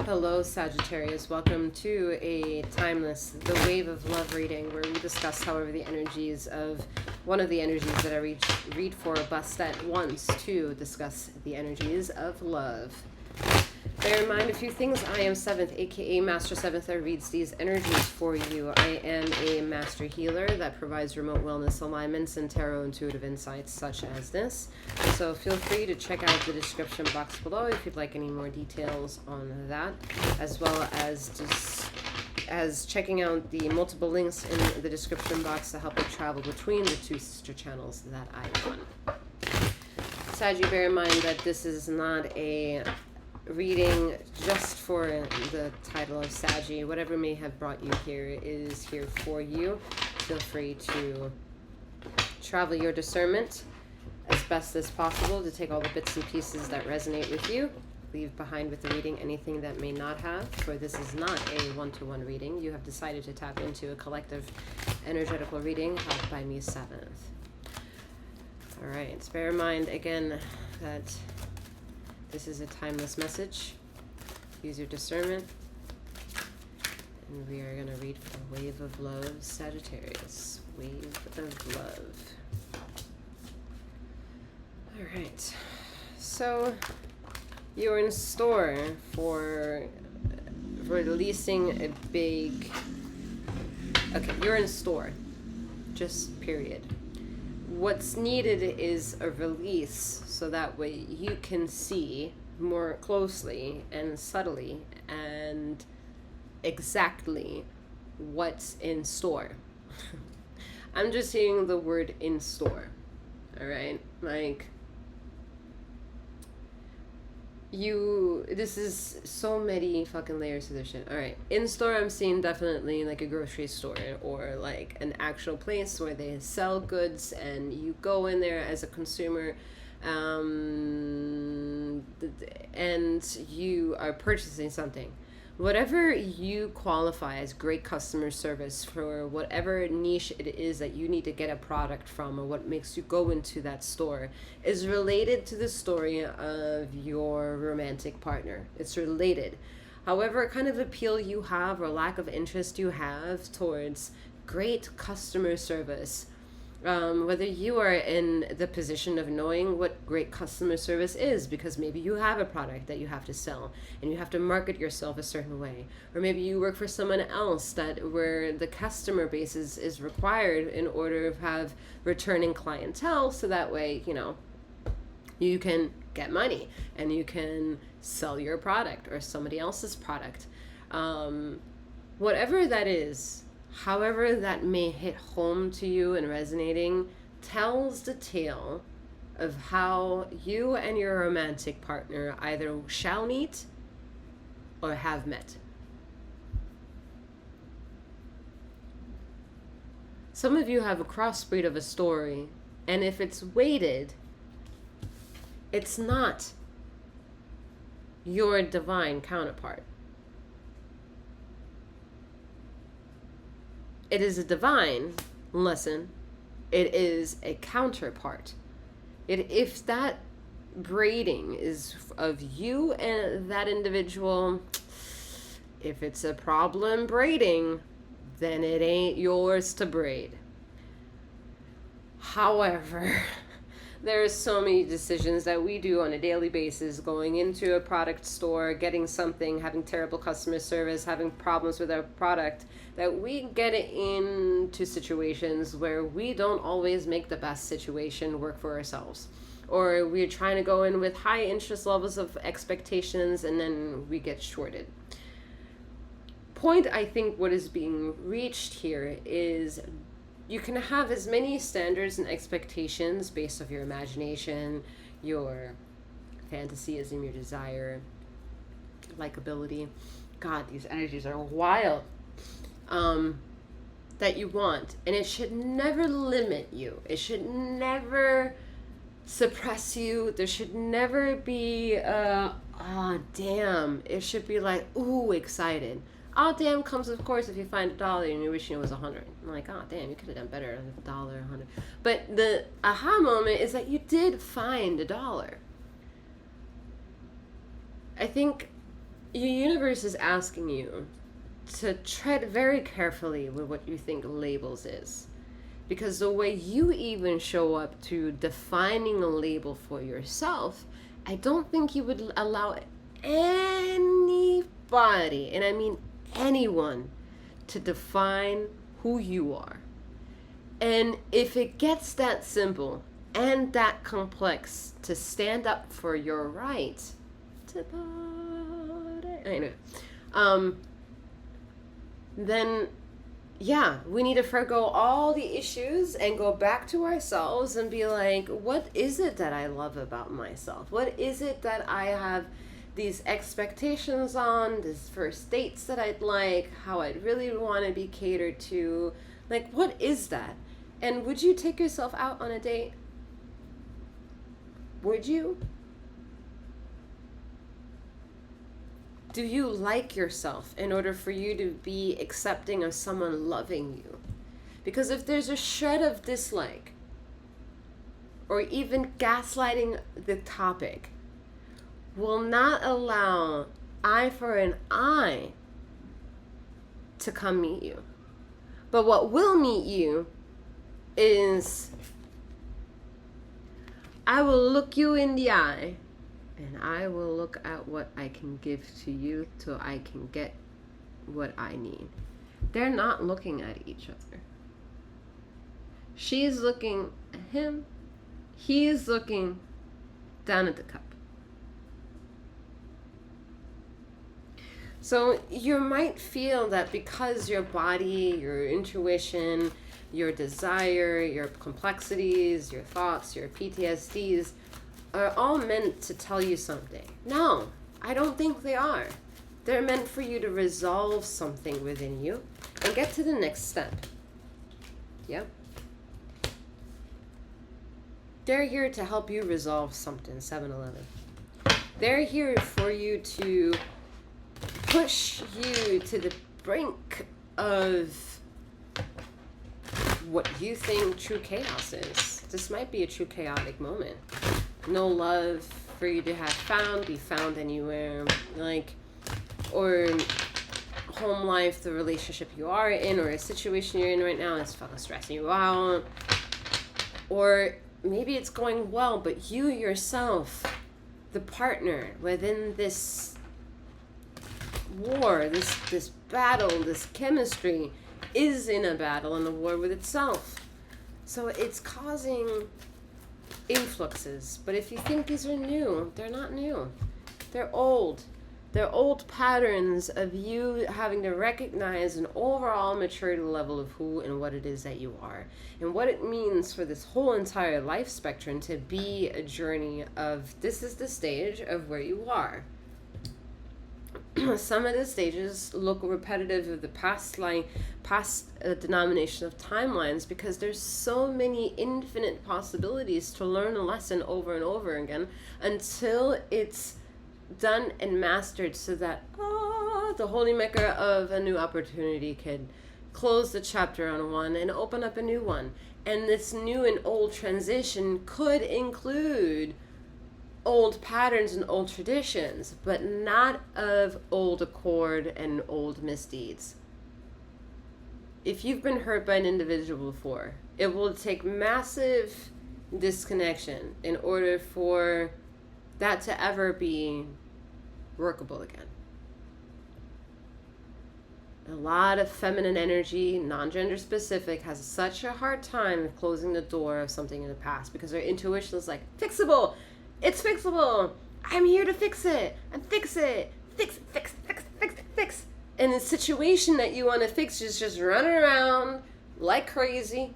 Hello, Sagittarius. Welcome to a timeless, the wave of love reading, where we discuss, however, the energies of one of the energies that I read for Bastet wants to discuss the energies of love. Bear in mind a few things. I am 7th, aka Master 7th, that reads these energies for you. I am a master healer that provides remote wellness alignments and tarot intuitive insights such as this. So feel free to check out the description box below if you'd like any more details on that, as well as checking out the multiple links in the description box to help you travel between the two sister channels that I run. Sagi, bear in mind that this is not a reading just for the title of Sagi. Whatever may have brought you here is here for you. Feel free to travel your discernment as best as possible to take all the bits and pieces that resonate with you. Leave behind with the reading anything that may not have, for this is not a one-to-one reading. You have decided to tap into a collective energetical reading held by me, 7th. Alright, bear in mind again that this is a timeless message. Use your discernment. And we are going to read for Wave of Love, Sagittarius. Wave of Love. Alright. So, you're in store for releasing a big... Okay, you're in store. Just period. What's needed is a release so that way you can see more closely and subtly and exactly what's in store. I'm just saying the word in store. Alright? Like, this is so many fucking layers to this shit. Alright, in store I'm seeing definitely like a grocery store or like an actual place where they sell goods and you go in there as a consumer and you are purchasing something. Whatever you qualify as great customer service for whatever niche it is that you need to get a product from, or what makes you go into that store, is related to the story of your romantic partner. It's related. However kind of appeal you have or lack of interest you have towards great customer service, whether you are in the position of knowing what great customer service is, because maybe you have a product that you have to sell and you have to market yourself a certain way, or maybe you work for someone else that where the customer base is required in order to have returning clientele, so that way you can get money and you can sell your product or somebody else's product. Whatever that is, however that may hit home to you and resonating, tells the tale of how you and your romantic partner either shall meet or have met. Some of you have a crossbreed of a story, and if it's weighted, it's not your divine counterpart. It is a divine lesson. It is a counterpart. If that braiding is of you and that individual, if it's a problem braiding, then it ain't yours to braid. However, there's so many decisions that we do on a daily basis, going into a product store, getting something, having terrible customer service, having problems with our product, that we get into situations where we don't always make the best situation work for ourselves. Or we're trying to go in with high interest levels of expectations and then we get shorted. Point, I think what is being reached here is you can have as many standards and expectations based off your imagination, your fantasyism, your desire, likability. God, these energies are wild. That you want. And it should never limit you. It should never suppress you. There should never be, damn. It should be like, ooh, excited. Oh, damn comes, of course, if you find $1 and you're wishing it was 100. I'm like, oh, damn, you could have done better than $1, 100. But the aha moment is that you did find $1. I think Your universe is asking you to tread very carefully with what you think labels is. Because the way you even show up to defining a label for yourself, I don't think you would allow anybody, and I mean anyone, to define who you are. And if it gets that simple and that complex to stand up for your right to party, I know, then yeah, we need to forgo all the issues and go back to ourselves and be like, what is it that I love about myself? What is it that I have these expectations on, these first dates that I'd like, how I'd really want to be catered to? Like, what is that? And would you take yourself out on a date? Would you? Do you like yourself in order for you to be accepting of someone loving you? Because if there's a shred of dislike, or even gaslighting the topic, will not allow eye for an eye to come meet you. But what will meet you is, I will look you in the eye, and I will look at what I can give to you till I can get what I need. They're not looking at each other. She's looking at him. He's looking down at the cup. So you might feel that because your body, your intuition, your desire, your complexities, your thoughts, your PTSDs are all meant to tell you something. No, I don't think they are. They're meant for you to resolve something within you and get to the next step. Yep. They're here to help you resolve something, 7-Eleven. They're here for you to push you to the brink of what you think true chaos is. This might be a true chaotic moment. No love for you to have be found anywhere, like, or home life, the relationship you are in, or a situation you're in right now is fucking stressing you out. Or maybe it's going well, but you yourself, the partner within this war, this battle, this chemistry, is in a battle and a war with itself. So it's causing influxes. But if you think these are new, they're not new. They're old. They're old patterns of you having to recognize an overall maturity level of who and what it is that you are. And what it means for this whole entire life spectrum to be a journey of, this is the stage of where you are. Some of the stages look repetitive of the past denomination of timelines, because there's so many infinite possibilities to learn a lesson over and over again until it's done and mastered, so that the holy maker of a new opportunity can close the chapter on one and open up a new one. And this new and old transition could include old patterns and old traditions, but not of old accord and old misdeeds. If you've been hurt by an individual before, it will take massive disconnection in order for that to ever be workable again. A lot of feminine energy, non-gender specific, has such a hard time of closing the door of something in the past, because their intuition is like, fixable. It's fixable. I'm here to fix it. And fix it. Fix. And the situation that you want to fix is just running around like crazy,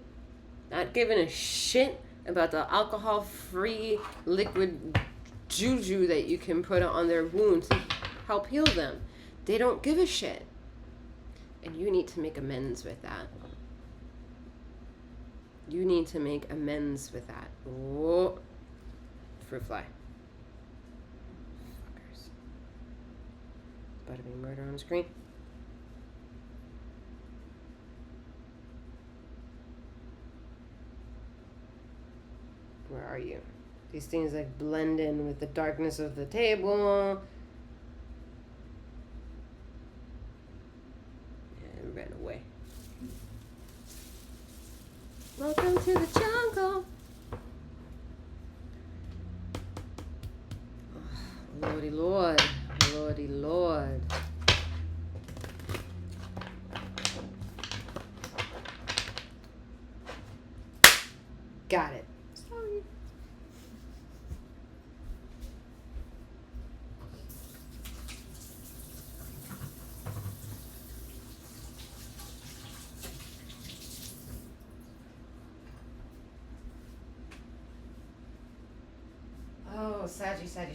not giving a shit about the alcohol-free liquid juju that you can put on their wounds to help heal them. They don't give a shit. And you need to make amends with that. You need to make amends with that. Whoa. Fruit fly. Fuckers. About to be murder on the screen. Where are you? These things like blend in with the darkness of the table. Welcome to the jungle. Oh, Lordy Lord. Lordy Lord. Got it. Sorry. Oh, Sagi. Sagi!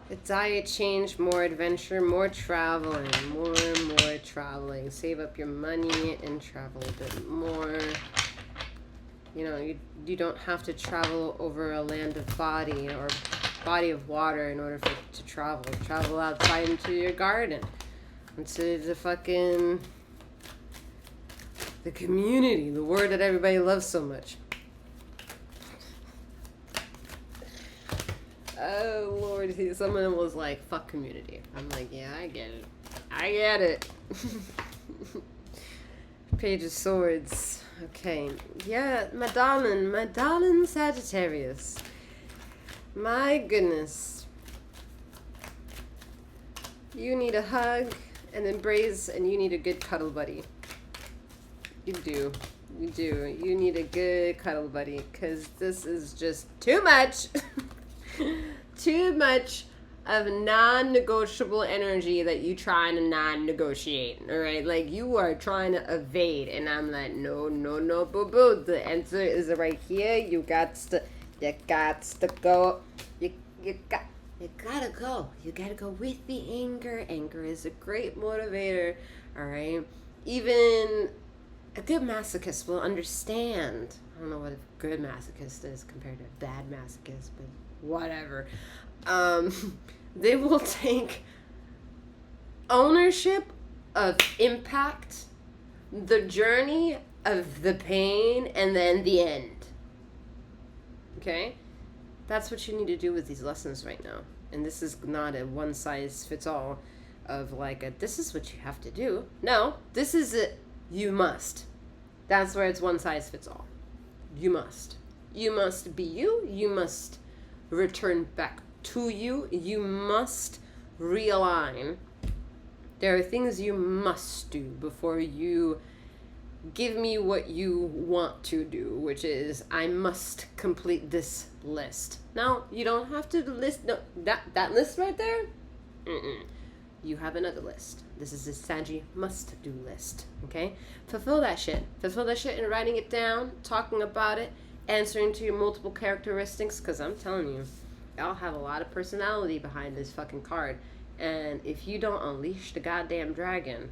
A diet change, more adventure, more traveling, more and more traveling. Save up your money and travel a bit more. You know, you don't have to travel over a land of body or body of water in order to travel. Travel outside into your garden, into the community, the word that everybody loves so much. Oh Lord, someone was like, fuck community. I'm like, yeah, I get it. Page of Swords. Okay. Yeah, my darling Sagittarius. My goodness. You need a hug, an embrace, and you need a good cuddle buddy. You do. You need a good cuddle buddy, because this is just too much. Too much of non-negotiable energy that you trying to non-negotiate, all right? Like, you are trying to evade, and I'm like, no, boo-boo. The answer is right here. You got to go. You gotta go. You gotta go with the anger. Anger is a great motivator, all right? Even a good masochist will understand. I don't know what a good masochist is compared to a bad masochist, but whatever. They will take ownership of impact, the journey of the pain, and then the end. Okay? That's what you need to do with these lessons right now. And this is not a one size fits all of like this is what you have to do. No, this is you must. That's where it's one size fits all. You must. You must be you. You must return back to you. You must realign. There are things you must do before you give me what you want to do, which is I must complete this list. Now, you don't have to list that list right there. You have another list. This is a Sagi must-do list, okay? Fulfill that shit and writing it down, talking about it, answering to your multiple characteristics, because I'm telling you, y'all have a lot of personality behind this fucking card. And if you don't unleash the goddamn dragon,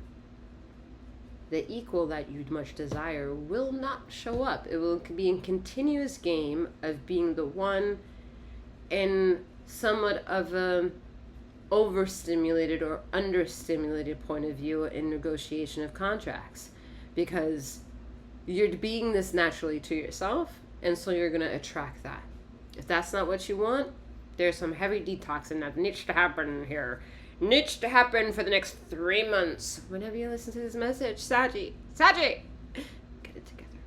the equal that you much desire will not show up. It will be a continuous game of being the one in somewhat of a overstimulated or understimulated point of view in negotiation of contracts, because you're being this naturally to yourself, and so you're going to attract that. If that's not what you want, there's some heavy detoxing that needs to happen here. Needs to happen for the next 3 months. Whenever you listen to this message, Sagi, get it together.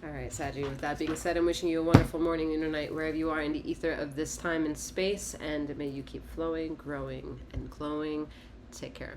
All right, Sagi, with that being said, I'm wishing you a wonderful morning and a night wherever you are in the ether of this time and space, and may you keep flowing, growing, and glowing. Take care.